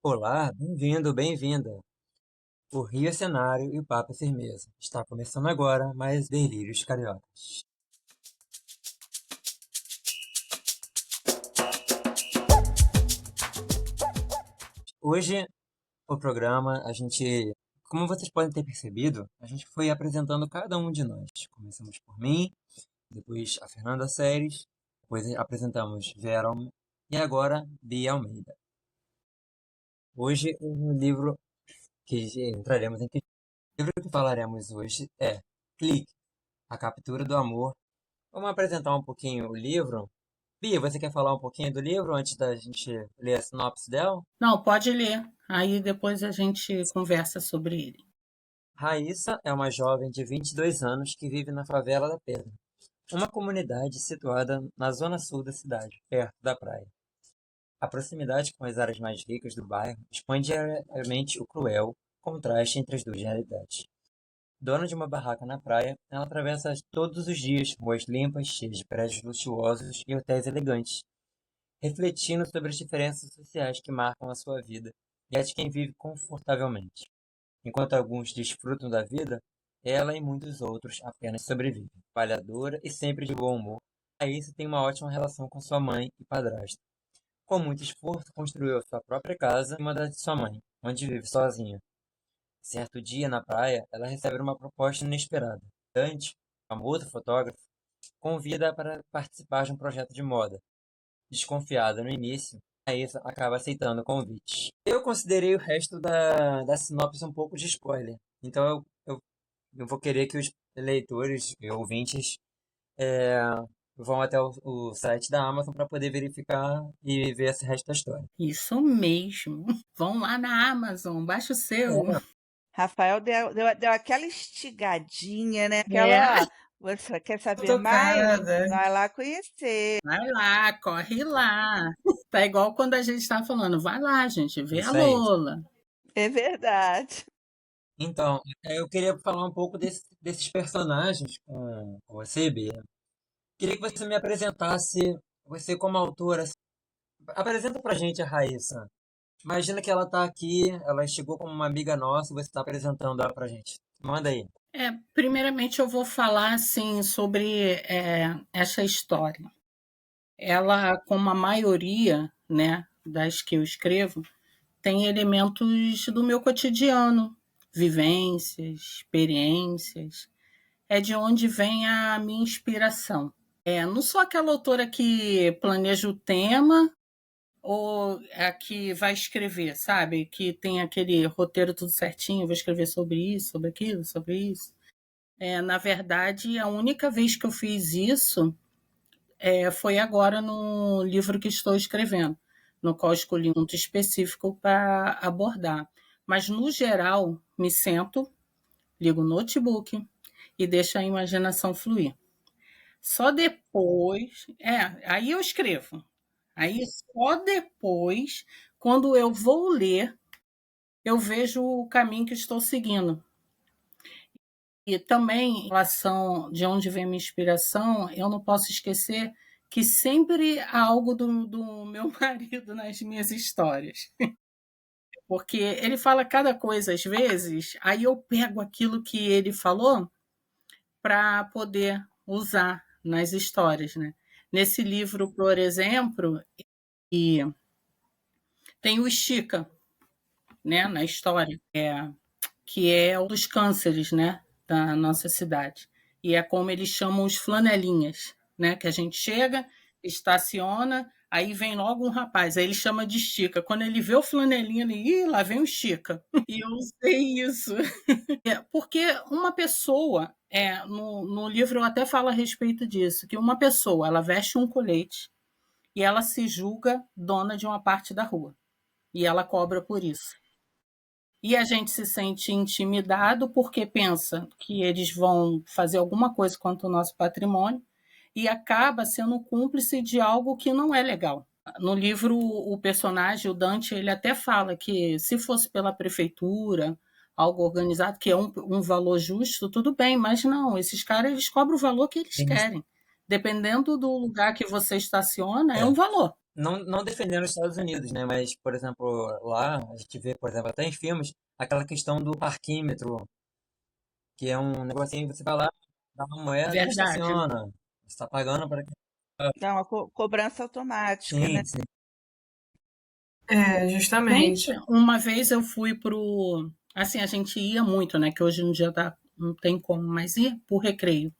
Olá, bem-vindo, bem-vinda. O Rio é cenário e o papo é firmeza. Está começando agora mais Delírios Cariocas. Hoje, o programa, como vocês podem ter percebido, a gente foi apresentando cada um de nós. Começamos por mim, depois a Fernanda Seres, depois apresentamos Vera e agora Bia Almeida. Hoje, o livro que entraremos em que o livro que falaremos hoje é Clique, A Captura do Amor. Vamos apresentar um pouquinho o livro. Bia, você quer falar um pouquinho do livro antes da gente ler a sinopse dela? Não, pode ler. Aí depois a gente conversa sobre ele. Raíssa é uma jovem de 22 anos que vive na favela da Pedra, uma comunidade situada na zona sul da cidade, perto da praia. A proximidade com as áreas mais ricas do bairro expande diariamente o cruel contraste entre as duas realidades. Dona de uma barraca na praia, ela atravessa todos os dias ruas limpas, cheias de prédios luxuosos e hotéis elegantes, refletindo sobre as diferenças sociais que marcam a sua vida e a de quem vive confortavelmente. Enquanto alguns desfrutam da vida, ela e muitos outros apenas sobrevivem. Trabalhadora e sempre de bom humor, Raíssa tem uma ótima relação com sua mãe e padrasto. Com muito esforço, construiu a sua própria casa em uma da de sua mãe, onde vive sozinha. Certo dia, na praia, ela recebe uma proposta inesperada. Dante, famoso fotógrafo, convida-a para participar de um projeto de moda. Desconfiada no início, Raíssa acaba aceitando o convite. Eu considerei o resto da sinopse um pouco de spoiler. Então eu vou querer que os leitores e ouvintes é, vão até o site da Amazon para poder verificar e ver esse resto da história. Isso mesmo. Vão lá na Amazon, baixa o seu. Rafael deu aquela estigadinha, né? É, Aquela, ó, você quer saber mais? tocada. Vai lá conhecer. Vai lá, corre lá. Tá igual quando a gente tá falando, vai lá, gente, vê a Isso aí. Lola. É verdade. Então, eu queria falar um pouco desses personagens com você, Bia. Queria que você me apresentasse, você como autora. Apresenta pra gente a Raíssa. Imagina que ela tá aqui, ela chegou como uma amiga nossa e você está apresentando ela pra gente. Manda aí. Primeiramente eu vou falar assim sobre essa história. Ela, como a maioria, né, das que eu escrevo, tem elementos do meu cotidiano, vivências, experiências. É de onde vem a minha inspiração. Não sou aquela autora que planeja o tema ou a que vai escrever, sabe? Que tem aquele roteiro tudo certinho, vou escrever sobre isso, sobre aquilo, sobre isso. Na verdade, a única vez que eu fiz isso foi agora no livro que estou escrevendo, no qual escolhi um ponto específico para abordar. Mas, no geral, me sento, ligo o notebook e deixo a imaginação fluir. Só depois. Aí eu escrevo. Aí só depois, quando eu vou ler, eu vejo o caminho que estou seguindo. E também, em relação de onde vem a minha inspiração, eu não posso esquecer que sempre há algo do meu marido nas minhas histórias. Porque ele fala cada coisa às vezes, aí eu pego aquilo que ele falou para poder usar nas histórias, né? Nesse livro, por exemplo, e tem o Estica, né, na história, que é um dos cânceres, né, da nossa cidade. E é como eles chamam os flanelinhas, né, que a gente chega, estaciona, aí vem logo um rapaz, aí ele chama de Estica. Quando ele vê o flanelinha, ele, lá vem o Estica. E eu sei isso. Porque uma pessoa, no livro eu até falo a respeito disso, que uma pessoa, ela veste um colete e ela se julga dona de uma parte da rua. E ela cobra por isso. E a gente se sente intimidado porque pensa que eles vão fazer alguma coisa contra o nosso patrimônio e acaba sendo cúmplice de algo que não é legal. No livro, o personagem, o Dante, ele até fala que se fosse pela prefeitura, algo organizado, que é um valor justo, tudo bem, mas não, esses caras eles cobram o valor que eles querem. Dependendo do lugar que você estaciona, é um valor. não defendendo os Estados Unidos, né? Mas, por exemplo, lá a gente vê, por exemplo, até em filmes, aquela questão do parquímetro, que é um negocinho, você vai lá, dá uma moeda e Verdade. estaciona. Você está pagando para que. Dá uma cobrança automática, né? Sim, sim. Gente, Justamente. uma vez eu fui pro. Assim, a gente ia muito, né? Que hoje em dia não tem como mais ir por recreio.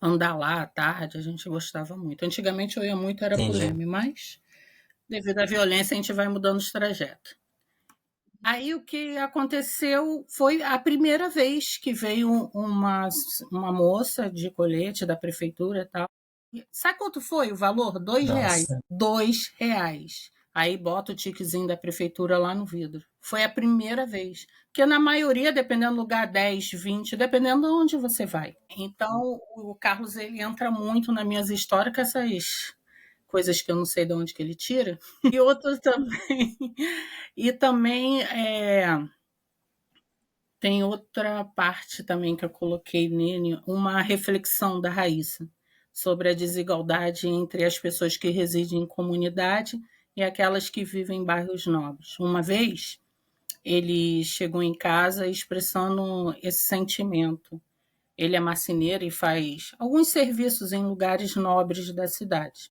Andar lá à tarde, a gente gostava muito. Antigamente eu ia muito, era por Entendi. M, mas devido à violência a gente vai mudando os trajetos. Aí o que aconteceu foi a primeira vez que veio uma moça de colete da prefeitura e tal. Sabe quanto foi o valor? R$ 2. Nossa. R$ 2. Aí bota o tiquezinho da prefeitura lá no vidro. Foi a primeira vez. Porque na maioria, dependendo do lugar, 10, 20, dependendo de onde você vai. Então, o Carlos ele entra muito nas minhas histórias com essas coisas que eu não sei de onde que ele tira. E outras também. E também tem outra parte também que eu coloquei nele, uma reflexão da Raíssa sobre a desigualdade entre as pessoas que residem em comunidade e aquelas que vivem em bairros nobres. Uma vez, ele chegou em casa expressando esse sentimento. Ele é marceneiro e faz alguns serviços em lugares nobres da cidade.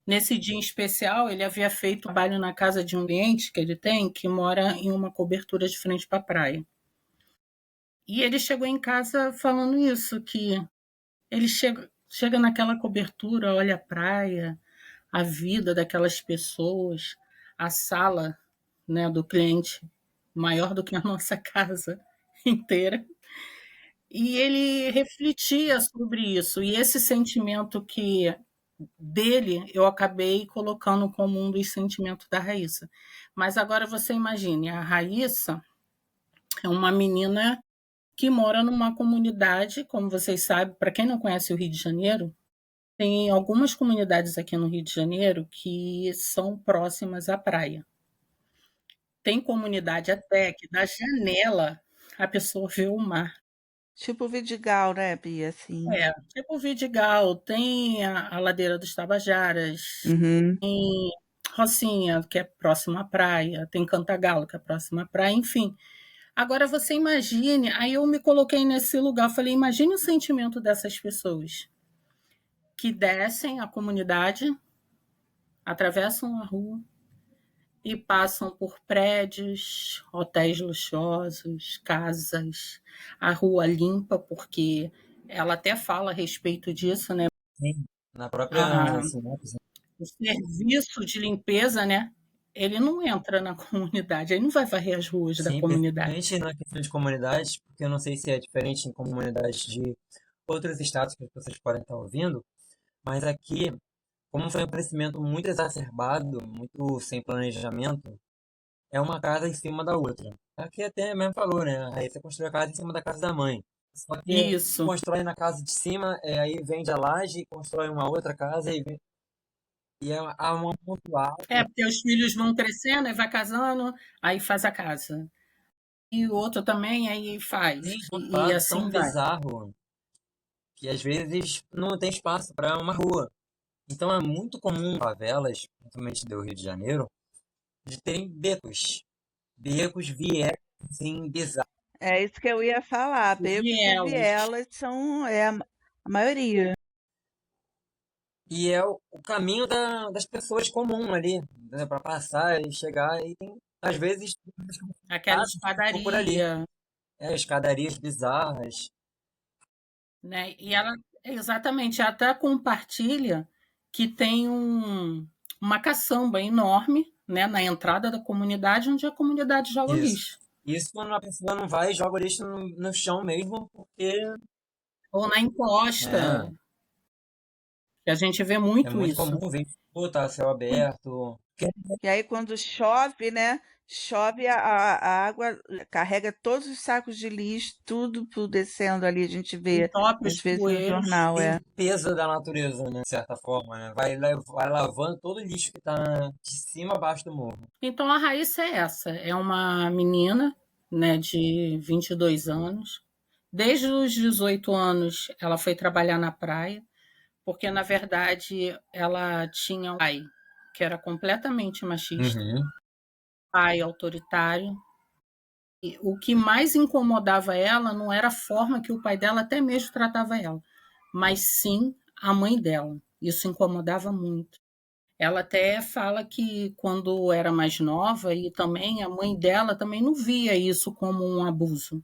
Nesse dia em especial, ele havia feito trabalho na casa de um cliente que ele tem, que mora em uma cobertura de frente para a praia. E ele chegou em casa falando isso, que ele chega naquela cobertura, olha a praia, a vida daquelas pessoas, a sala, né, do cliente maior do que a nossa casa inteira. E ele refletia sobre isso. E esse sentimento que dele eu acabei colocando como um dos sentimentos da Raíssa. Mas agora você imagine, a Raíssa é uma menina que mora numa comunidade, como vocês sabem, para quem não conhece o Rio de Janeiro, tem algumas comunidades aqui no Rio de Janeiro que são próximas à praia. Tem comunidade até que da janela a pessoa vê o mar. Tipo o Vidigal, né, Bia? Assim. Tipo o Vidigal, tem a Ladeira dos Tabajaras, Uhum. tem Rocinha, que é próximo à praia, tem Cantagalo, que é próximo à praia, enfim. Agora você imagine, aí eu me coloquei nesse lugar, falei, imagine o sentimento dessas pessoas que descem a comunidade, atravessam a rua e passam por prédios, hotéis luxuosos, casas, a rua limpa, porque ela até fala a respeito disso, né? Sim. Na própria A, sinopse. o serviço de limpeza, né? Ele não entra na comunidade, ele não vai varrer as ruas da Sim, comunidade. principalmente na questão de comunidades, porque eu não sei se é diferente em comunidades de outros estados que as pessoas podem estar ouvindo, mas aqui, como foi um crescimento muito exacerbado, muito sem planejamento, é uma casa em cima da outra. Aqui até mesmo falou, né? Aí você construiu a casa em cima da casa da mãe. Só que Isso. constrói na casa de cima, aí vende a laje, constrói uma outra casa e é uma pontual. Porque os filhos vão crescendo, aí vai casando, aí faz a casa. E o outro também, aí faz. Tem E pontuado tão assim vai. bizarro que às vezes não tem espaço para uma rua. Então é muito comum em favelas, principalmente do Rio de Janeiro, de terem becos. Becos, vielas, assim, bizarros. É isso que eu ia falar. Becos e Vielas. vielas são a maioria. E é o caminho das pessoas comum ali, né, para passar e chegar. E tem, às vezes, Aquela por ali. escadaria, Escadarias bizarras. né? E ela, exatamente, até compartilha que tem uma caçamba enorme, né, na entrada da comunidade, onde a comunidade joga o Isso. lixo. Isso quando a pessoa não vai e joga o lixo no chão mesmo, porque Ou na encosta, é, que a gente vê é muito muito isso. comum ver, puta, céu aberto. E aí, quando chove, né? Chove, a água carrega todos os sacos de lixo, tudo descendo ali. A gente vê, Entope às os vezes, no poeiros. jornal. Limpeza da natureza, né? De certa forma, né? Vai lavando todo o lixo que tá de cima a baixo do morro. Então a Raíssa é essa, é uma menina, né, de 22 anos. Desde os 18 anos ela foi trabalhar na praia, porque na verdade ela tinha um pai que era completamente machista, Uhum. pai autoritário. E o que mais incomodava ela não era a forma que o pai dela até mesmo tratava ela, mas sim a mãe dela. Isso incomodava muito. Ela até fala que quando era mais nova e também a mãe dela também não via isso como um abuso.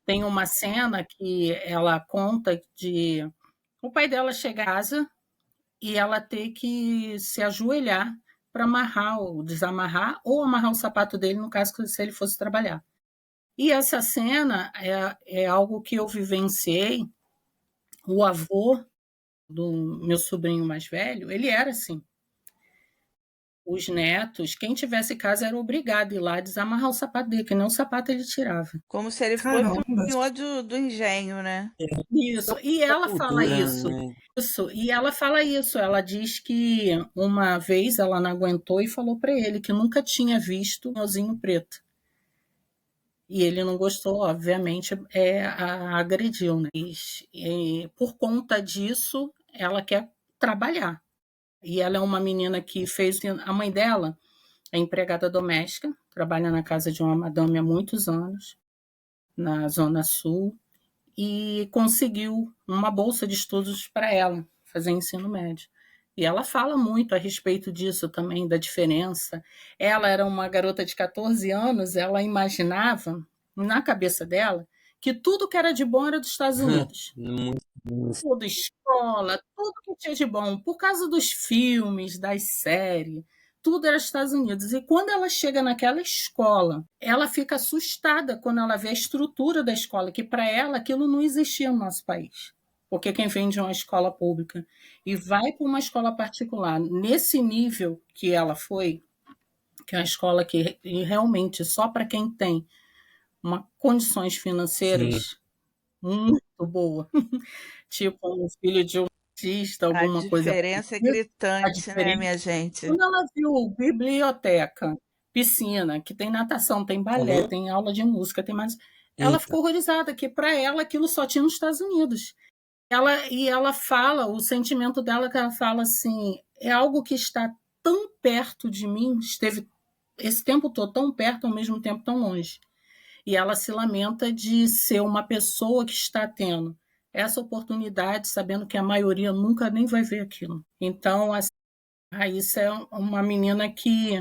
Tem uma cena que ela conta de o pai dela chegar em casa e ela ter que se ajoelhar para amarrar ou desamarrar ou amarrar o sapato dele, no caso, se ele fosse trabalhar. E essa cena é algo que eu vivenciei. O avô do meu sobrinho mais velho, ele era assim. Os netos, quem tivesse casa era obrigado a ir lá desamarrar o sapato dele, que nem o sapato ele tirava. Como se ele fosse Caramba. um senhor do engenho, né? Isso, e Da ela fala cultura, isso. né? Isso, e ela fala isso. Ela diz que uma vez ela não aguentou e falou para ele que nunca tinha visto um senhorzinho preto. E ele não gostou, obviamente, agrediu, né? E por conta disso, ela quer trabalhar. E ela é uma menina que fez. A mãe dela é empregada doméstica, trabalha na casa de uma madame há muitos anos, na Zona Sul, e conseguiu uma bolsa de estudos para ela fazer ensino médio. E ela fala muito a respeito disso também, da diferença. Ela era uma garota de 14 anos, ela imaginava, na cabeça dela, que tudo que era de bom era dos Estados Unidos. Muito. Tudo, escola, tudo que tinha de bom, por causa dos filmes, das séries, tudo era Estados Unidos. E quando ela chega naquela escola, ela fica assustada quando ela vê a estrutura da escola, que para ela aquilo não existia no nosso país. Porque quem vem de uma escola pública e vai para uma escola particular, nesse nível que ela foi, que é uma escola que realmente só para quem tem condições Sim. financeiras muito boa, tipo um filho de um artista, A alguma coisa diferença é parecida, a gritante, né, diferença. minha gente? Quando ela viu biblioteca, piscina, que tem natação, tem balé, Uhum. tem aula de música, tem mais. Ela Então, ficou horrorizada, que para ela aquilo só tinha nos Estados Unidos. E ela fala, o sentimento dela que ela fala assim, é algo que está tão perto de mim, esteve esse tempo todo tão perto, ao mesmo tempo tão longe. E ela se lamenta de ser uma pessoa que está tendo essa oportunidade, sabendo que a maioria nunca nem vai ver aquilo. Então, a Raíssa é uma menina que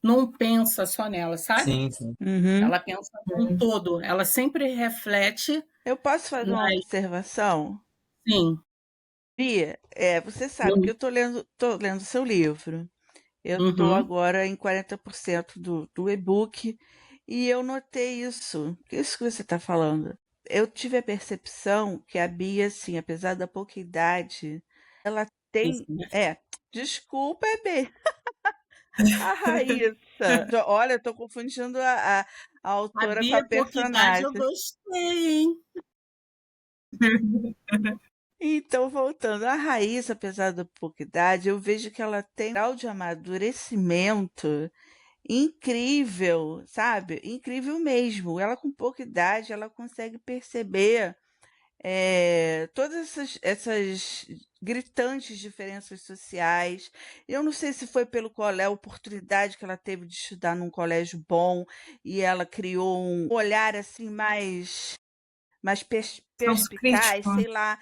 não pensa só nela, sabe? sim. Uhum. Ela pensa num todo. Ela sempre reflete Eu posso fazer uma nas. observação? Sim. Bia, você sabe que Uhum. eu tô lendo seu livro. Eu estou Uhum. agora em 40% do e-book e eu notei isso. Isso que você está falando. Eu tive a percepção que a Bia, assim, apesar da pouca idade, ela tem. Desculpa, Bia. A Raíssa. Olha, eu tô confundindo a A autora com a Bia, pouca idade, eu personagem. gostei, hein? Então, voltando, a Raíssa, apesar da pouca idade, eu vejo que ela tem um grau de amadurecimento incrível, sabe? Incrível mesmo. Ela com pouca idade, ela consegue perceber todas essas gritantes diferenças sociais. Eu não sei se foi pelo colégio, a oportunidade que ela teve de estudar num colégio bom e ela criou um olhar assim mais Senso perspicaz, crítico. sei lá.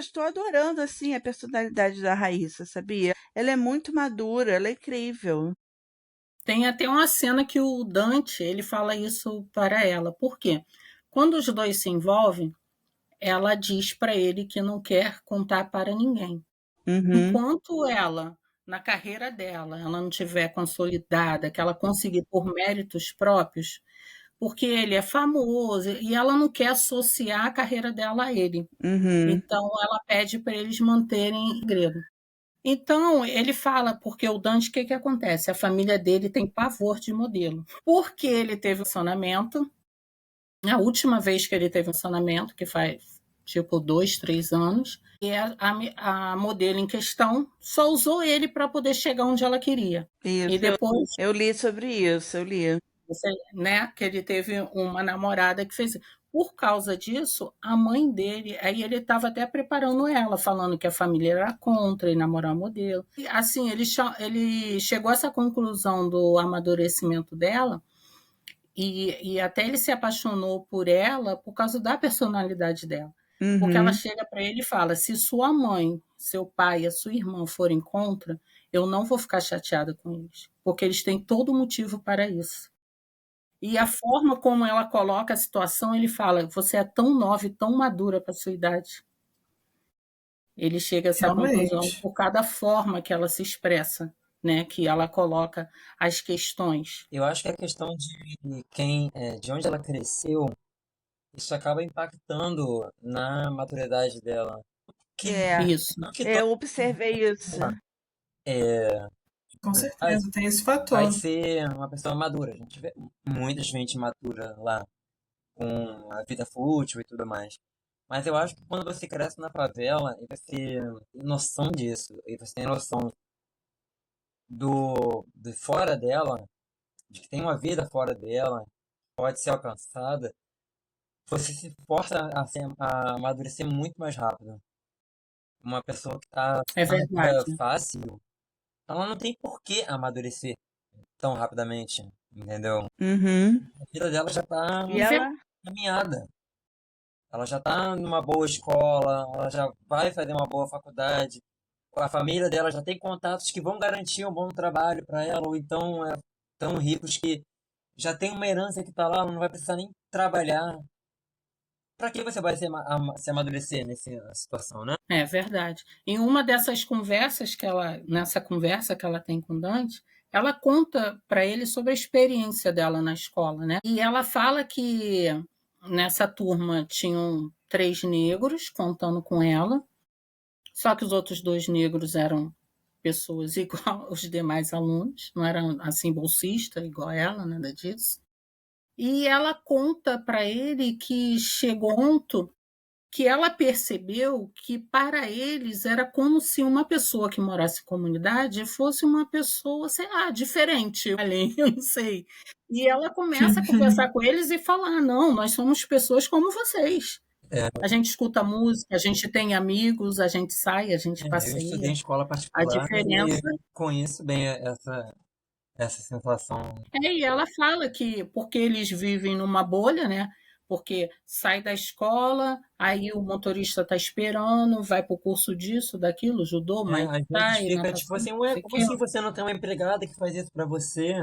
Estou adorando assim a personalidade da Raíssa, sabia? Ela é muito madura, ela é incrível. Tem até uma cena que o Dante ele fala isso para ela. Por quê? Quando os dois se envolvem, ela diz para ele que não quer contar para ninguém. Uhum, Enquanto ela, na carreira dela, ela não tiver consolidada, que ela conseguir por méritos próprios, porque ele é famoso e ela não quer associar a carreira dela a ele. uhum, Então ela pede para eles manterem segredo. Então, ele fala, porque o Dante, o que acontece? A família dele tem pavor de modelo. Porque ele teve um relacionamento, a última vez que ele teve um relacionamento, que faz tipo 2, 3 anos, e a modelo em questão só usou ele para poder chegar onde ela queria. E isso. depois, Eu li sobre isso, eu li. né, que ele teve uma namorada que fez. por causa disso, a mãe dele, aí ele estava até preparando ela, falando que a família era contra e namorar modelo. E, assim, ele chegou a essa conclusão do amadurecimento dela e até ele se apaixonou por ela por causa da personalidade dela. Porque ela chega para ele e fala: se sua mãe, seu pai e a sua irmã forem contra, eu não vou ficar chateada com eles, porque eles têm todo motivo para isso. E a forma como ela coloca a situação, ele fala: você é tão nova e tão madura para a sua idade. Ele chega a essa conclusão Realmente. por cada forma que ela se expressa, né? Que ela coloca as questões. Eu acho que a questão de onde ela cresceu, isso acaba impactando na maturidade dela. Que, Isso. não que Eu observei isso. Com vai, certeza, tem esse vai fator. ser uma pessoa madura. A gente vê muita gente madura lá, com a vida fútil e tudo mais. Mas eu acho que quando você cresce na favela e você tem noção disso, e você tem noção de fora dela, de que tem uma vida fora dela, pode ser alcançada, você se força a amadurecer muito mais rápido. Uma pessoa que está É na vida verdade. fácil, ela não tem por que amadurecer tão rapidamente, entendeu? Uhum. A vida dela já está E ela, caminhada. Ela já está numa boa escola, ela já vai fazer uma boa faculdade. A família dela já tem contatos que vão garantir um bom trabalho para ela, ou então tão ricos que já tem uma herança que está lá, ela não vai precisar nem trabalhar. Para que você vai se amadurecer nessa situação, né? É verdade. Em uma dessas conversas nessa conversa que ela tem com Dante, ela conta para ele sobre a experiência dela na escola, né? E ela fala que nessa turma tinham 3 negros contando com ela, só que os outros 2 negros eram pessoas igual aos demais alunos, não eram assim bolsista igual ela, nada disso. E ela conta para ele que chegou um ponto que ela percebeu que para eles era como se uma pessoa que morasse em comunidade fosse uma pessoa, sei lá, diferente, além, eu não sei. E ela começa a conversar com eles e falar: não, nós somos pessoas como vocês. É, A gente escuta música, a gente tem amigos, a gente sai, a gente eu estudei em passeia. escola A particular e diferença conheço bem essa sensação. e ela fala que porque eles vivem numa bolha, né? Porque sai da escola, aí o motorista está esperando, vai para o curso disso, daquilo, judô, Muay Às vezes Thai, fica tipo natação, assim, não ué, sei o como quê. assim você não tem uma empregada que faz isso pra você?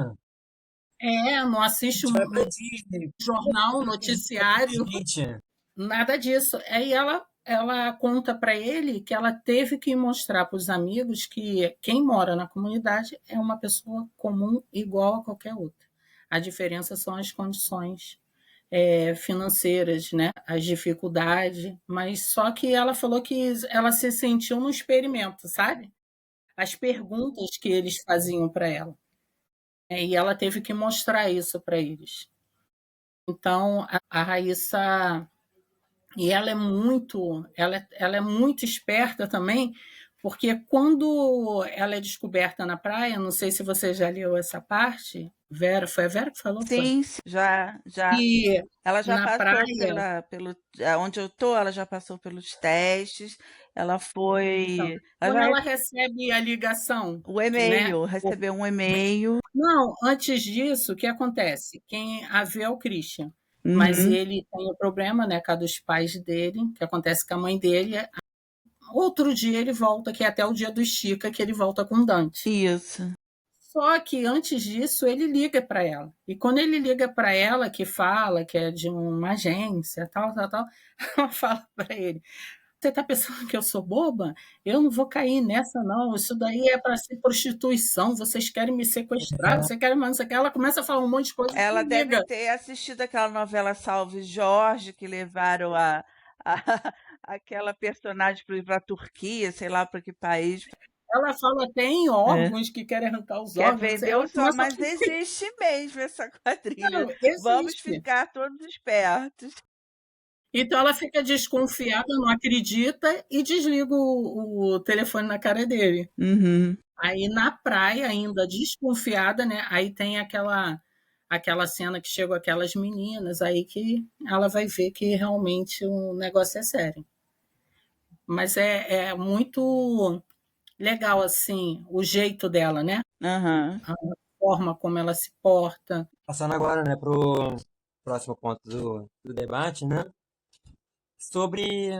A Não assiste gente vai pra um Disney. jornal, noticiário, Gente, nada disso. Aí ela conta para ele que ela teve que mostrar para os amigos que quem mora na comunidade é uma pessoa comum igual a qualquer outra. A diferença são as condições financeiras, né? As dificuldades, mas só que ela falou que ela se sentiu no experimento, sabe? As perguntas que eles faziam para ela. E ela teve que mostrar isso para eles. Então, a Raíssa, e ela é muito esperta também, porque quando ela é descoberta na praia, não sei se você já leu essa parte, Vera, foi a Vera que falou? Foi. sim, já. E Ela já na passou praia, onde eu tô, ela já passou pelos testes, ela então, foi, ela quando já, ela recebe a ligação, o né? e-mail, recebeu um e-mail. Não, antes disso, o que acontece? Quem a vê é o Christian, mas Uhum, ele tem o problema, né, com a dos pais dele, que acontece com a mãe dele. Outro dia ele volta, que é até o dia do Estica, que ele volta com Dante. isso. Só que antes disso ele liga para ela. E quando ele liga para ela, que fala que é de uma agência, tal, tal, tal, ela fala para ele: você está pensando que eu sou boba? Eu não vou cair nessa, não. Isso daí é para ser prostituição. Vocês querem me sequestrar, você quer, mas ela começa a falar um monte de coisa e Ela deve liga. ter assistido aquela novela Salve Jorge, que levaram a aquela personagem para a Turquia, sei lá para que país. Ela fala até em É. órgãos que querem arrancar os Quer órgãos. vender Ela o só, começa a mas existe mesmo essa quadrilha. não, Vamos existe. ficar todos espertos. Então ela fica desconfiada, não acredita e desliga o telefone na cara dele. Uhum. Aí na praia, ainda desconfiada, né? Aí tem aquela cena que chegam aquelas meninas, aí que ela vai ver que realmente o negócio é sério. Mas é muito legal, assim, o jeito dela, né? Aham. A forma como ela se porta. Passando agora, né, pro próximo ponto do debate, né, sobre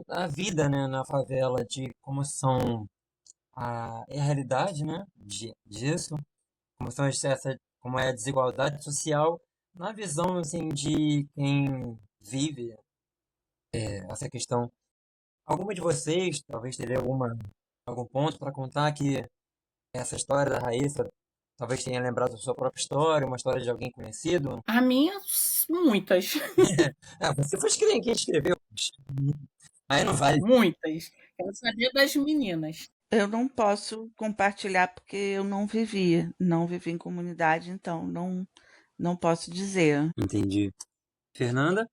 a vida, né, na favela, de como são é a realidade, né, disso, como são como é a desigualdade social, na visão, assim, de quem vive essa questão. Alguma de vocês, talvez teria algum ponto para contar que essa história da Raíssa talvez tenha lembrado a sua própria história, uma história de alguém conhecido? A minha, muitas, Você foi quem escreveu. Aí não vale. muitas. Quero saber das meninas. Eu não posso compartilhar porque eu não vivi em comunidade, então não posso dizer. Entendi. Fernanda?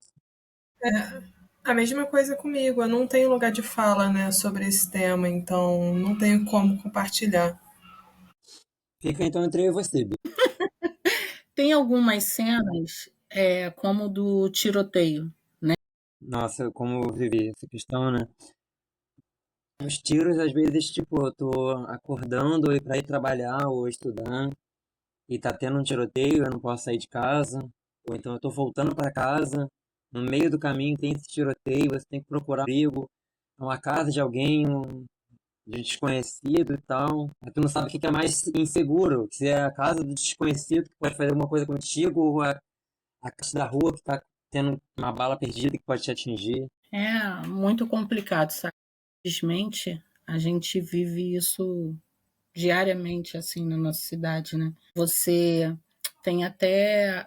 A mesma coisa comigo, eu não tenho lugar de fala, né, sobre esse tema, então não tenho como compartilhar. Fica então entre eu e você, Bi. Tem algumas cenas, como do tiroteio. Nossa, como eu vivi essa questão, né? Os tiros, às vezes, tipo, eu tô acordando e pra ir trabalhar ou estudar e tá tendo um tiroteio, eu não posso sair de casa. Ou então eu tô voltando pra casa, no meio do caminho tem esse tiroteio, você tem que procurar um abrigo, uma casa de alguém, de desconhecido e tal. Aí tu não sabe o que que é mais inseguro, se é a casa do desconhecido que pode fazer alguma coisa contigo ou a casa da rua que tá tendo uma bala perdida que pode te atingir. É muito complicado, sabe? Infelizmente, a gente vive isso diariamente, assim, na nossa cidade, né? Você tem até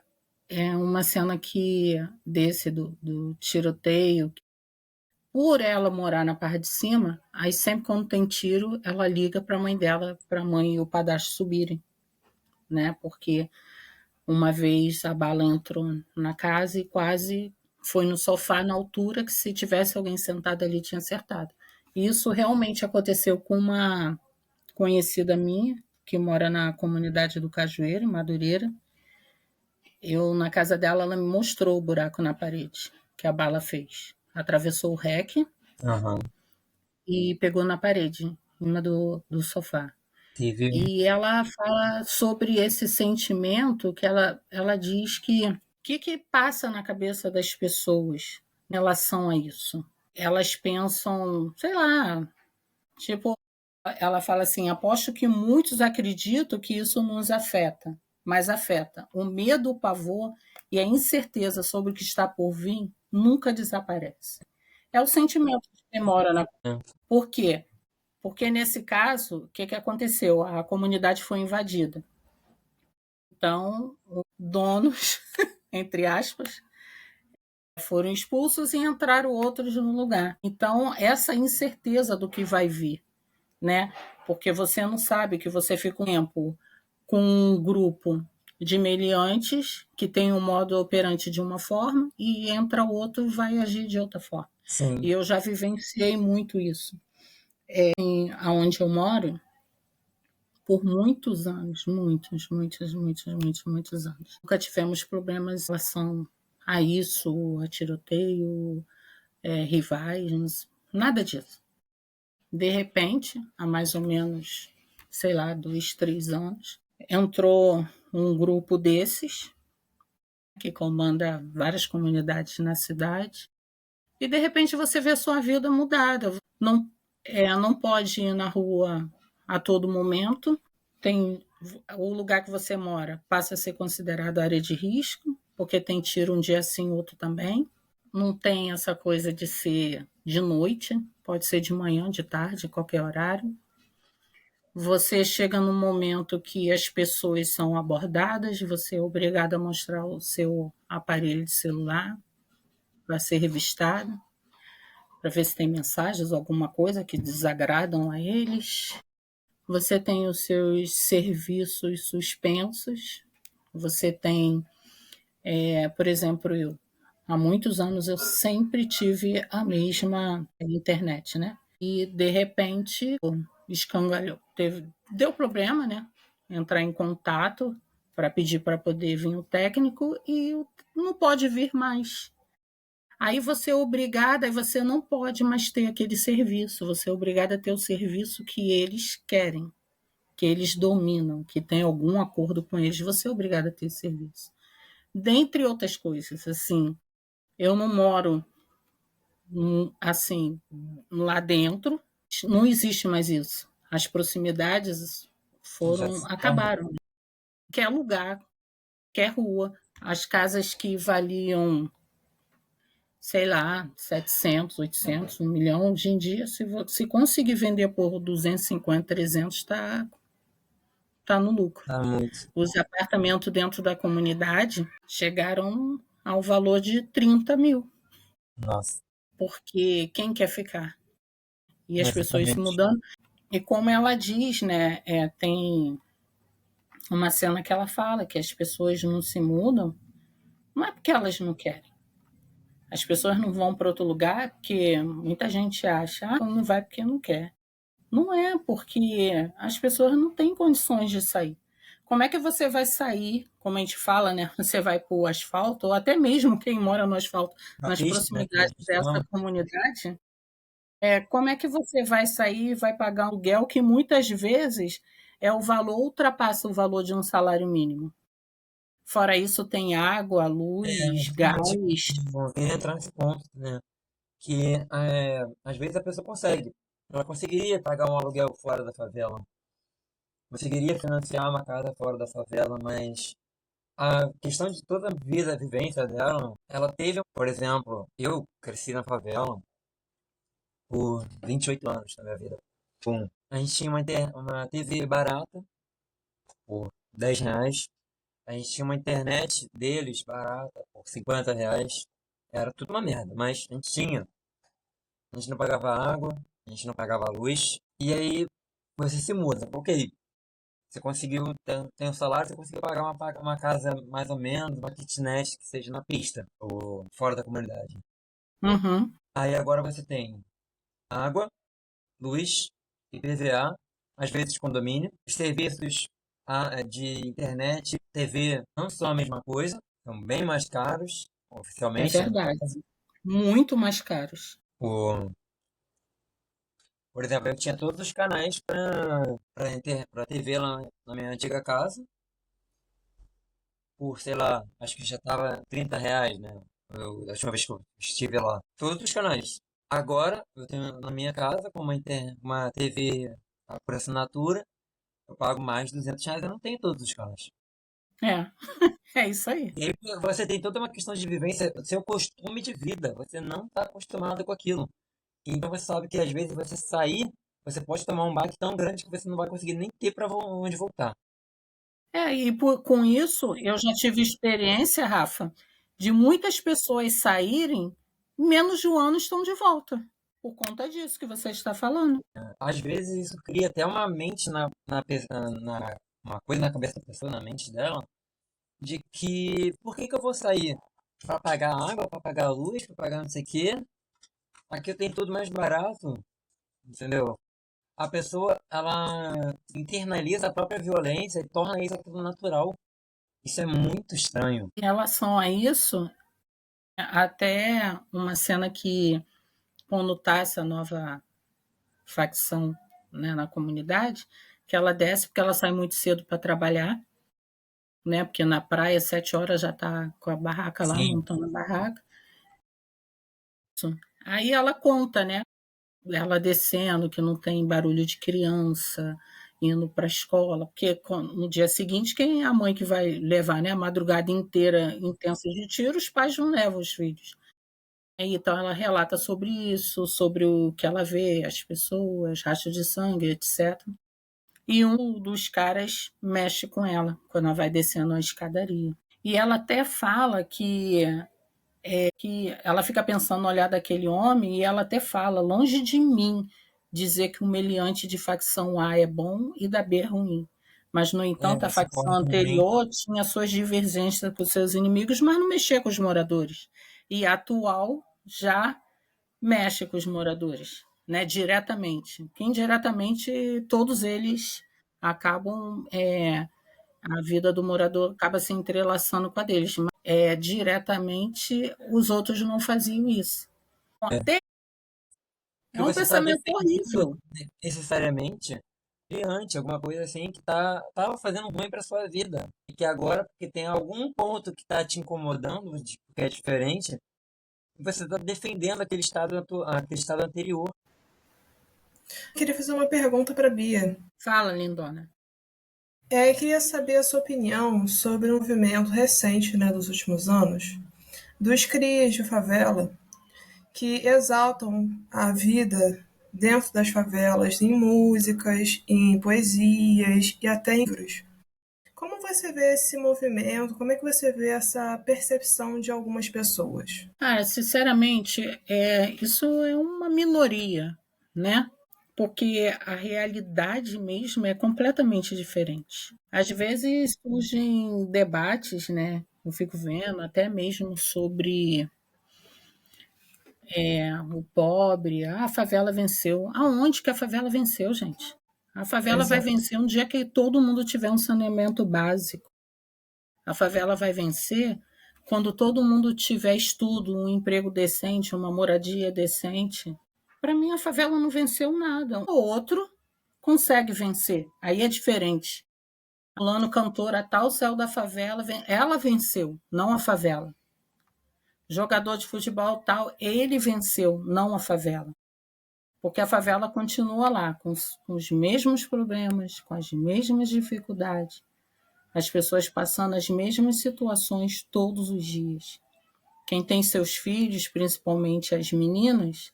uma cena que desse do tiroteio. Por ela morar na parte de cima, aí sempre quando tem tiro, ela liga para a mãe dela, para a mãe e o padrasto subirem, né? Porque uma vez a bala entrou na casa e quase foi no sofá na altura que se tivesse alguém sentado ali tinha acertado. E isso realmente aconteceu com uma conhecida minha que mora na comunidade do Cajueiro, em Madureira. Eu na casa dela, ela me mostrou o buraco na parede que a bala fez. Atravessou o REC Aham. e pegou na parede, em cima do sofá. Teve. E ela fala sobre esse sentimento que ela diz que o que passa na cabeça das pessoas em relação a isso. Elas pensam, sei lá, tipo, ela fala assim, aposto que muitos acreditam que isso nos afeta, mas afeta. O medo, o pavor e a incerteza sobre o que está por vir nunca desaparece. É o sentimento que demora na... Por quê? Porque nesse caso, o que aconteceu? A comunidade foi invadida. Então, os donos, entre aspas, foram expulsos e entraram outros no lugar. Então, essa incerteza do que vai vir, né? Porque você não sabe que você fica um tempo com um grupo de meliantes que tem um modo operante de uma forma e entra outro e vai agir de outra forma. Sim. E eu já vivenciei muito isso. Aonde eu moro, por muitos anos, muitos anos. Nunca tivemos problemas em relação a isso, a tiroteio, rivais, nada disso. De repente, há mais ou menos, sei lá, 2, 3 anos, entrou um grupo desses, que comanda várias comunidades na cidade, e de repente você vê a sua vida mudada. Não pode ir na rua a todo momento, tem o lugar que você mora passa a ser considerado área de risco, porque tem tiro um dia sim, outro também. Não tem essa coisa de ser de noite, pode ser de manhã, de tarde, qualquer horário. Você chega num momento que as pessoas são abordadas, você é obrigado a mostrar o seu aparelho de celular para ser revistado, para ver se tem mensagens, alguma coisa que desagradam a eles. Você tem os seus serviços suspensos. Você tem, por exemplo, há muitos anos eu sempre tive a mesma internet, né? E de repente escangalhou, deu problema, né? Entrar em contato para pedir para poder vir o técnico e não pode vir mais. Aí você é obrigada, aí você não pode mais ter aquele serviço, você é obrigada a ter o serviço que eles querem, que eles dominam, que tem algum acordo com eles, você é obrigada a ter esse serviço. Dentre outras coisas, assim, eu não moro assim lá dentro, não existe mais isso. As proximidades acabaram. Quer lugar, quer rua, as casas que valiam, sei lá, 700, 800, 1 milhão, hoje em dia, se conseguir vender por 250, 300, tá no lucro. Tá muito. Os apartamentos dentro da comunidade chegaram ao valor de 30 mil, Nossa, porque quem quer ficar? E as pessoas se exatamente. mudando. E como ela diz, né, tem uma cena que ela fala que as pessoas não se mudam, não é porque elas não querem. As pessoas não vão para outro lugar porque muita gente acha, não vai porque não quer. Não é porque as pessoas não têm condições de sair. Como é que você vai sair, como a gente fala, né? Você vai para o asfalto, ou até mesmo quem mora no asfalto, Na nas pista, né, que a proximidades gente dessa chama. comunidade, como é que você vai sair e vai pagar um aluguel que muitas vezes ultrapassa o valor de um salário mínimo? Fora isso, tem água, luz, gás. Justamente, eu queria entrar nesse ponto, né? Que às vezes a pessoa consegue. Ela conseguiria pagar um aluguel fora da favela, conseguiria financiar uma casa fora da favela, mas a questão de toda a vida, a vivência dela, ela teve, por exemplo, eu cresci na favela por 28 anos na minha vida. Pum. A gente tinha uma TV barata por R$ 10. A gente tinha uma internet deles barata por R$ 50. Era tudo uma merda, mas a gente tinha. A gente não pagava água, a gente não pagava luz. E aí você se muda. Ok, você conseguiu, tem um salário, você conseguiu pagar uma casa mais ou menos, uma kitnet que seja na pista, ou fora da comunidade. Uhum. Aí agora você tem água, luz, IPVA, às vezes condomínio. Os serviços de internet, TV não são a mesma coisa, são bem mais caros, É oficialmente, né? verdade. Muito mais caros. Por, por exemplo, eu tinha todos os canais para TV lá na minha antiga casa, por, sei lá, acho que já estava R$ 30, né? A última vez que eu estive lá. Todos os canais. Agora, eu tenho na minha casa, com uma TV por assinatura, eu pago mais de R$ 200, eu não tenho todos os canais. É, é isso aí. E aí você tem toda uma questão de vivência, seu costume de vida. Você não está acostumado com aquilo. Então você sabe que às vezes você sair, você pode tomar um baque tão grande que você não vai conseguir nem ter para onde voltar. Com isso, eu já tive experiência, Rafa, de muitas pessoas saírem, menos de um ano estão de volta, por conta disso que você está falando. Às vezes isso cria até uma mente uma coisa na cabeça da pessoa, na mente dela, de que por que eu vou sair? Para pagar água, para pagar luz, para pagar não sei o quê? Aqui eu tenho tudo mais barato, entendeu? A pessoa, ela internaliza a própria violência e torna isso aquilo natural. Isso é muito estranho. Em relação a isso, até uma cena que, quando está essa nova facção, né, na comunidade, que ela desce porque ela sai muito cedo para trabalhar, né, porque na praia, 7 horas, já está com a barraca lá, Sim, montando a barraca. Aí ela conta, né, ela descendo, que não tem barulho de criança indo para a escola, porque no dia seguinte, quem é a mãe que vai levar, né? A madrugada inteira intensa de tiro, os pais não levam os filhos. Então ela relata sobre isso, sobre o que ela vê, as pessoas, rastros de sangue, etc. E um dos caras mexe com ela quando ela vai descendo a escadaria. E ela até fala que ela fica pensando no olhar daquele homem e ela até fala, longe de mim dizer que o meliante de facção A é bom e da B é ruim. Mas, no entanto, a você facção corre também. anterior tinha suas divergências com seus inimigos, mas não mexia com os moradores. E a atual já mexe com os moradores, né, diretamente. Que indiretamente todos eles acabam A vida do morador acaba se entrelaçando com a deles, mas diretamente os outros não faziam isso. Até Que é um você está pensamento defendendo horrível. necessariamente diante, alguma coisa assim que tava fazendo ruim para sua vida. E que agora, porque tem algum ponto que está te incomodando, que é diferente, você está defendendo aquele estado anterior. Eu queria fazer uma pergunta para Bia. Fala, lindona. Eu queria saber a sua opinião sobre um movimento recente, né, dos últimos anos, dos crias de favela, que exaltam a vida dentro das favelas em músicas, em poesias e até em livros. Como você vê esse movimento? Como é que você vê essa percepção de algumas pessoas? Cara, sinceramente, isso é uma minoria, né? Porque a realidade mesmo é completamente diferente. Às vezes surgem debates, né? Eu fico vendo até mesmo sobre o pobre. Ah, a favela venceu. Aonde que a favela venceu, gente? A favela vai Exato. vencer um dia que todo mundo tiver um saneamento básico. A favela vai vencer quando todo mundo tiver estudo, um emprego decente, uma moradia decente. Para mim, a favela não venceu nada. O outro consegue vencer. Aí é diferente. Fulano, cantora tal, céu da favela, ela venceu, não a favela. Jogador de futebol tal, ele venceu, não a favela. Porque a favela continua lá, com os mesmos problemas, com as mesmas dificuldades, as pessoas passando as mesmas situações todos os dias. Quem tem seus filhos, principalmente as meninas,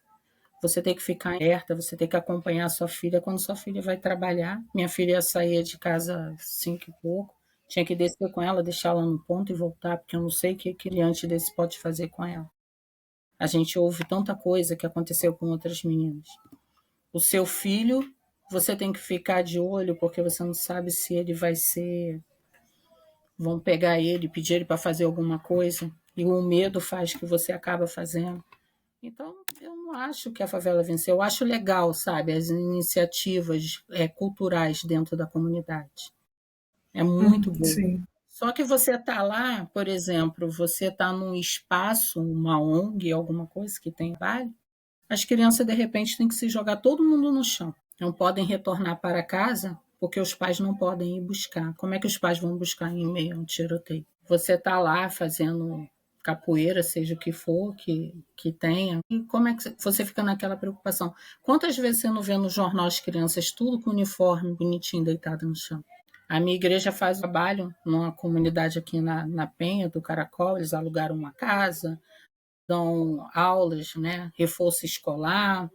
você tem que ficar alerta, você tem que acompanhar a sua filha quando sua filha vai trabalhar. Minha filha saía de casa às 5 e pouco, tinha que descer com ela, deixar ela no ponto e voltar, porque eu não sei o que criante desse pode fazer com ela. A gente ouve tanta coisa que aconteceu com outras meninas. O seu filho, você tem que ficar de olho, porque você não sabe se ele vai ser. Vão pegar ele, pedir ele para fazer alguma coisa, e o medo faz que você acaba fazendo. Então, eu não acho que a favela venceu. Eu acho legal, sabe, as iniciativas culturais dentro da comunidade. É muito bom. Sim. Só que você está lá, por exemplo, você está num espaço, uma ONG, alguma coisa que tem trabalho, as crianças, de repente, têm que se jogar todo mundo no chão. Não podem retornar para casa porque os pais não podem ir buscar. Como é que os pais vão buscar em meio a um tiroteio? Você está lá fazendo capoeira, seja o que for que tenha, e como é que você fica naquela preocupação? Quantas vezes você não vê no jornal as crianças tudo com uniforme bonitinho deitado no chão? A minha igreja faz trabalho numa comunidade aqui na Penha do Caracol, eles alugaram uma casa, dão aulas, né, reforço escolar,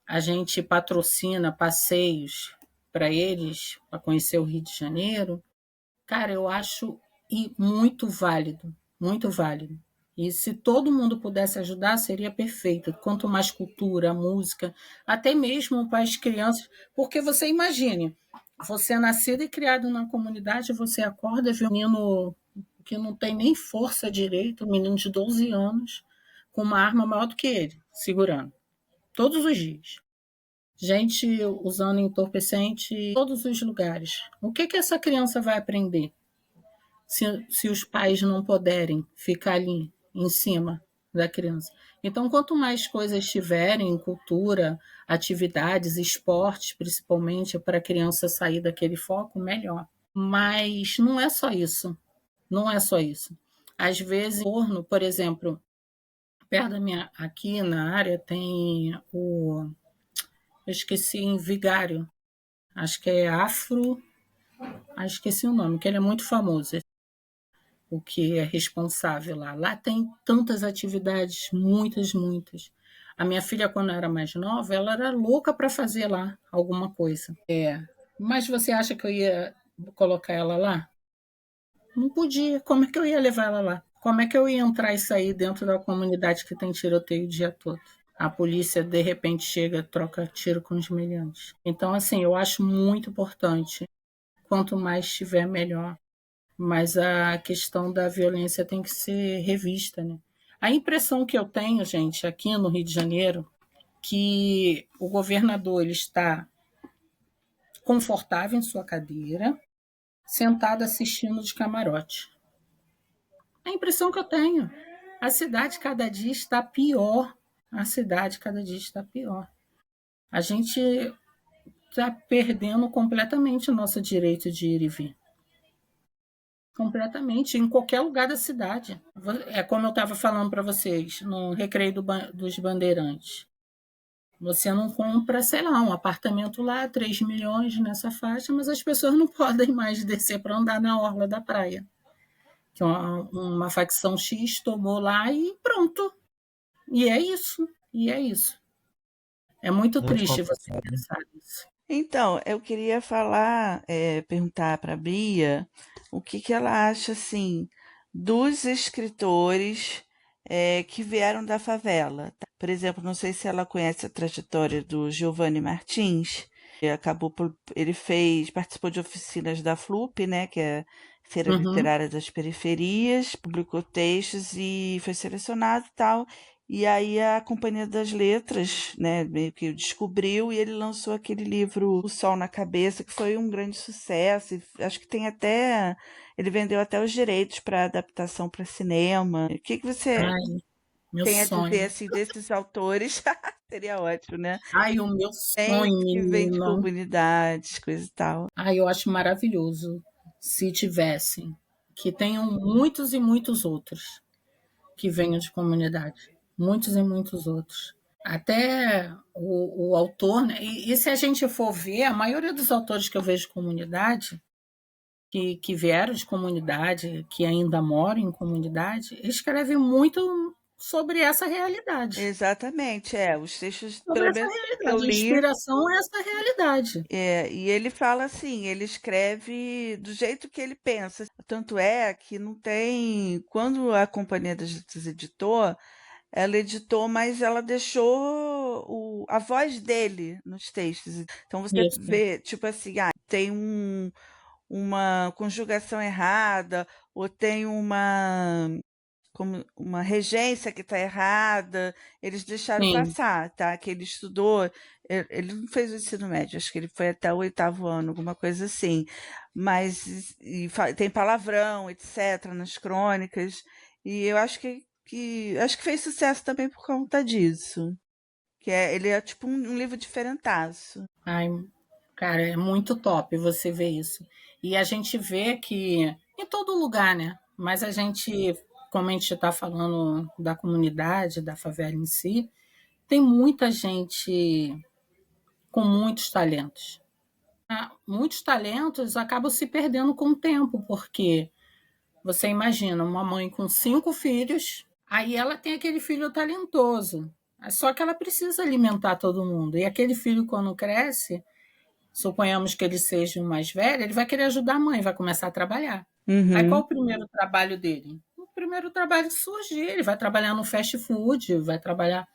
a gente patrocina passeios para eles, para conhecer o Rio de Janeiro. Cara, eu acho muito válido, muito válido. E se todo mundo pudesse ajudar, seria perfeito. Quanto mais cultura, música, até mesmo para as crianças. Porque você imagine, você é nascido e criado na comunidade, você acorda e vê um menino que não tem nem força direito, um menino de 12 anos, com uma arma maior do que ele, segurando, todos os dias. Gente usando entorpecente em todos os lugares. O que essa criança vai aprender se os pais não puderem ficar ali em cima da criança? Então, quanto mais coisas tiverem, cultura, atividades, esportes, principalmente, para a criança sair daquele foco, melhor. Mas não é só isso. Não é só isso. Às vezes, por exemplo, perto da minha, aqui na área tem eu esqueci em Vigário, acho que é esqueci o nome, que ele é muito famoso, o que é responsável lá. Lá tem tantas atividades, muitas, muitas. A minha filha, quando era mais nova, ela era louca para fazer lá alguma coisa. Mas você acha que eu ia colocar ela lá? Não podia. Como é que eu ia levar ela lá? Como é que eu ia entrar e sair dentro da comunidade que tem tiroteio o dia todo? A polícia, de repente, chega, troca tiro com os meliantes. Então, assim, eu acho muito importante. Quanto mais tiver, melhor. Mas a questão da violência tem que ser revista, né? A impressão que eu tenho, gente, aqui no Rio de Janeiro, que o governador ele está confortável em sua cadeira, sentada assistindo de camarote. É a impressão que eu tenho. A cidade cada dia está pior. A cidade cada dia está pior. A gente está perdendo completamente o nosso direito de ir e vir. Completamente, em qualquer lugar da cidade. É como eu estava falando para vocês, no Recreio dos Bandeirantes. Você não compra, sei lá, um apartamento lá, 3 milhões nessa faixa, mas as pessoas não podem mais descer para andar na orla da praia. Que uma facção X tomou lá e pronto. E é isso. E é isso. É muito Muito triste você complicado, né? pensar nisso. Então, eu queria falar, perguntar para a Bia o que que ela acha, assim, dos escritores que vieram da favela. Tá? Por exemplo, não sei se ela conhece a trajetória do Giovanni Martins. Ele participou de oficinas da FLUP, né, que é Feira Uhum. Literária das Periferias, publicou textos e foi selecionado e tal. E aí a Companhia das Letras, né, meio que o descobriu e ele lançou aquele livro O Sol na Cabeça, que foi um grande sucesso. E acho que tem até, ele vendeu até os direitos para adaptação para cinema. O que que você Ai, meu tem a dizer sonho. assim desses autores? Seria ótimo, né? Ai, o meu Tem sonho, que vem de menina. comunidades, coisa e tal. Ai, eu acho maravilhoso se tivessem. Que tenham muitos e muitos outros que venham de comunidade. Muitos e muitos outros. Até o autor, né? E se a gente for ver, a maioria dos autores que eu vejo de comunidade, que vieram de comunidade, que ainda moram em comunidade, escrevem muito sobre essa realidade. Exatamente, os textos, Sobre pelo essa menos que eu realidade. A li, inspiração é essa realidade. e ele fala assim, ele escreve do jeito que ele pensa. Tanto é que não tem. Quando a Companhia das Letras editou, ela editou, mas ela deixou a voz dele nos textos. Então você Isso. vê, tipo assim, tem uma conjugação errada, ou tem como uma regência que está errada, eles deixaram Sim, passar, tá? Que ele estudou, ele não fez o ensino médio, acho que ele foi até o 8º ano, alguma coisa assim. Mas tem palavrão, etc., nas crônicas, e eu acho acho que fez sucesso também por conta disso. Ele é tipo um livro diferentaço. ai, cara, é muito top você ver isso. E a gente vê que em todo lugar, né? Mas a gente, como a gente está falando da comunidade, da favela em si, tem muita gente com muitos talentos. Muitos talentos acabam se perdendo com o tempo, porque você imagina uma mãe com 5 filhos, aí ela tem aquele filho talentoso, só que ela precisa alimentar todo mundo. E aquele filho, quando cresce, suponhamos que ele seja o mais velho, ele vai querer ajudar a mãe, vai começar a trabalhar. Aí qual Uhum. o primeiro trabalho dele? O primeiro trabalho surgir, ele vai trabalhar no fast food, vai trabalhar,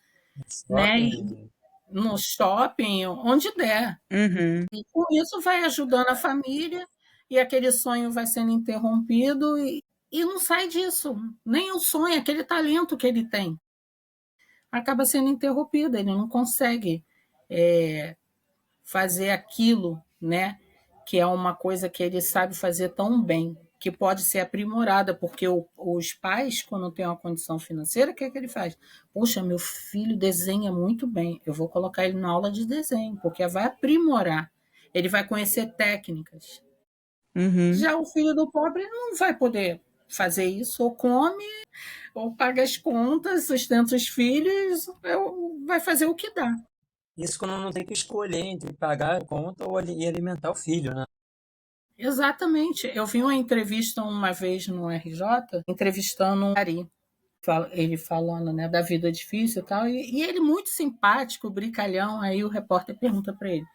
né, Shopping, no shopping, onde der. Uhum. E com isso vai ajudando a família e aquele sonho vai sendo interrompido e não sai disso. Nem o sonho, aquele talento que ele tem, acaba sendo interrompido, ele não consegue fazer aquilo, né? Que é uma coisa que ele sabe fazer tão bem, que pode ser aprimorada, porque os pais, quando têm uma condição financeira, o que é que ele faz? Poxa, meu filho desenha muito bem, eu vou colocar ele na aula de desenho, porque vai aprimorar, ele vai conhecer técnicas. Uhum. Já o filho do pobre não vai poder fazer isso, ou come, ou paga as contas, sustenta os filhos, vai fazer o que dá. isso quando não tem que escolher entre pagar a conta e alimentar o filho, né? Exatamente. Eu vi uma entrevista uma vez no RJ, entrevistando um Ari, ele falando, né, da vida difícil e tal, e ele muito simpático, brincalhão, aí o repórter pergunta para ele,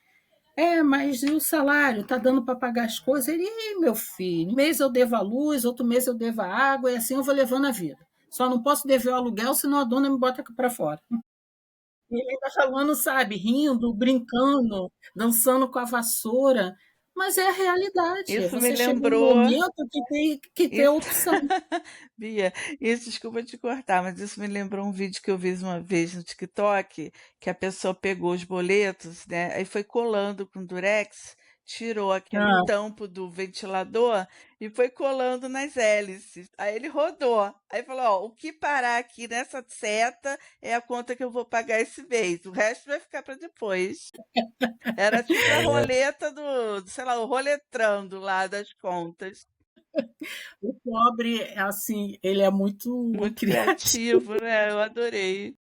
mas e o salário? Tá dando para pagar as coisas? Ele, meu filho, um mês eu devo a luz, outro mês eu devo a água, e assim eu vou levando a vida. Só não posso dever o aluguel, senão a dona me bota para fora. E ele ainda falando, sabe, rindo, brincando, dançando com a vassoura. Mas é a realidade. Isso me Você chega um lembrou. momento que tem que ter Isso, opção. Bia, isso, desculpa te cortar, mas isso me lembrou um vídeo que eu vi uma vez no TikTok, que a pessoa pegou os boletos, né, aí foi colando com durex, tirou aquele Ah, tampo do ventilador e foi colando nas hélices. Aí ele rodou. Aí falou: ó, o que parar aqui nessa seta é a conta que eu vou pagar esse mês. O resto vai ficar para depois. Era tipo a É, roleta sei lá, o roletrando lá das contas. o pobre, assim, ele é muito Muito criativo. criativo, né? Eu adorei.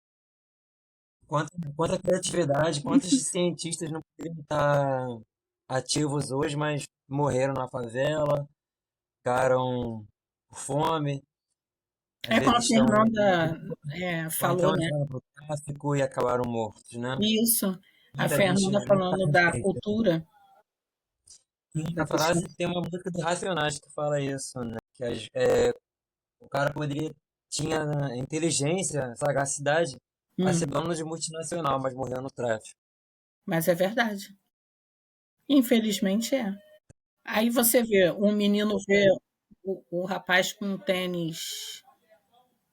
quanta criatividade, quantos cientistas não poderiam estar ativos hoje, mas morreram na favela, ficaram com fome, às É como vezes a estão, Fernanda ou falou, então né? entraram para o tráfico e acabaram mortos, né? Isso, a Muita gente Fernanda não está falando da consciente. cultura, da A questão. frase tem uma música do Racionais que fala isso, né? Que o cara tinha inteligência, sagacidade para ser Hum, dono de multinacional, mas morreu no tráfico. mas é verdade. Infelizmente é. Aí você vê, um menino vê o rapaz com um tênis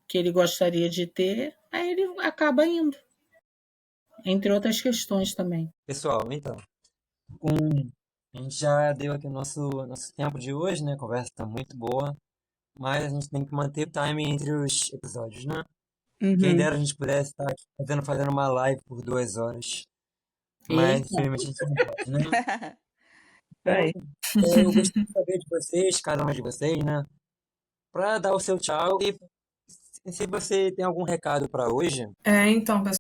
que ele gostaria de ter, aí ele acaba indo, entre outras questões também. Pessoal, então, com a gente já deu aqui o nosso tempo de hoje, né? A conversa está muito boa, mas a gente tem que manter o time entre os episódios, né? Quem Uhum. dera a gente pudesse estar aqui fazendo uma live por 2 horas, mas Eita, infelizmente a gente não pode, né? Isso Então, aí. eu gostaria de saber de vocês, cada um de vocês, né? Para dar o seu tchau e se você tem algum recado para hoje. Então, pessoal,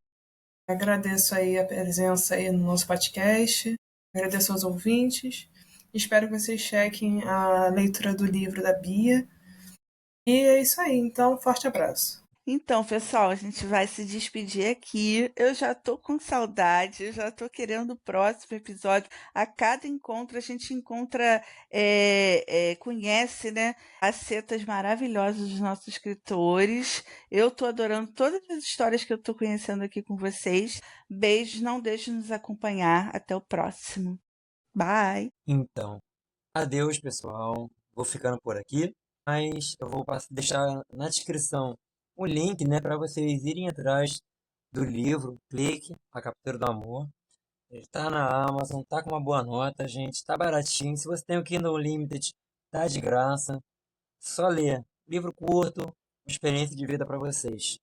agradeço aí a presença aí no nosso podcast, agradeço aos ouvintes, espero que vocês chequem a leitura do livro da Bia. E é isso aí, então, forte abraço. Então, pessoal, a gente vai se despedir aqui. Eu já tô com saudade, eu já tô querendo o próximo episódio. A cada encontro a gente encontra, conhece, né, as setas maravilhosas dos nossos escritores. Eu tô adorando todas as histórias que eu tô conhecendo aqui com vocês. Beijos, não deixe de nos acompanhar. Até o próximo. Bye. Então, adeus, pessoal. Vou ficando por aqui, mas eu vou deixar na descrição o link, né, para vocês irem atrás do livro Clique, A Captura do Amor. Ele tá na Amazon, tá com uma boa nota, gente, tá baratinho. Se você tem o Kindle Unlimited, tá de graça. Só ler. Livro curto, uma experiência de vida para vocês.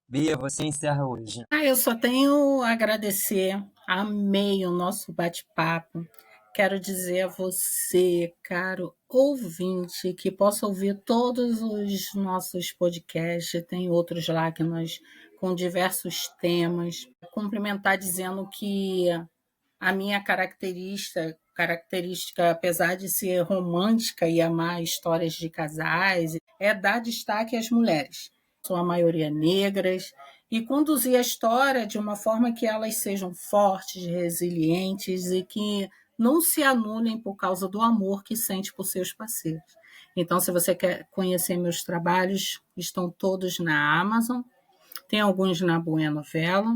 Bia, você encerra hoje. eu só tenho a agradecer, amei o nosso bate-papo. Quero dizer a você, caro ouvinte, que possa ouvir todos os nossos podcasts, tem outros lá que nós com diversos temas. Cumprimentar dizendo que a minha característica, apesar de ser romântica e amar histórias de casais, é dar destaque às mulheres. São a maioria negras, e conduzir a história de uma forma que elas sejam fortes, resilientes e que não se anulem por causa do amor que sente por seus parceiros. Então, se você quer conhecer meus trabalhos, estão todos na Amazon, tem alguns na Buena Novela,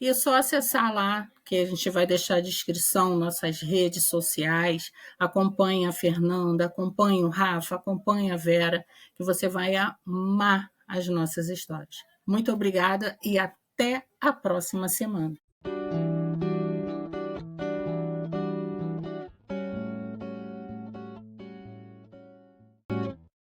e é só acessar lá, que a gente vai deixar a descrição, nossas redes sociais. Acompanhe a Fernanda, acompanhe o Rafa, acompanhe a Vera, que você vai amar as nossas histórias. Muito obrigada e até a próxima semana.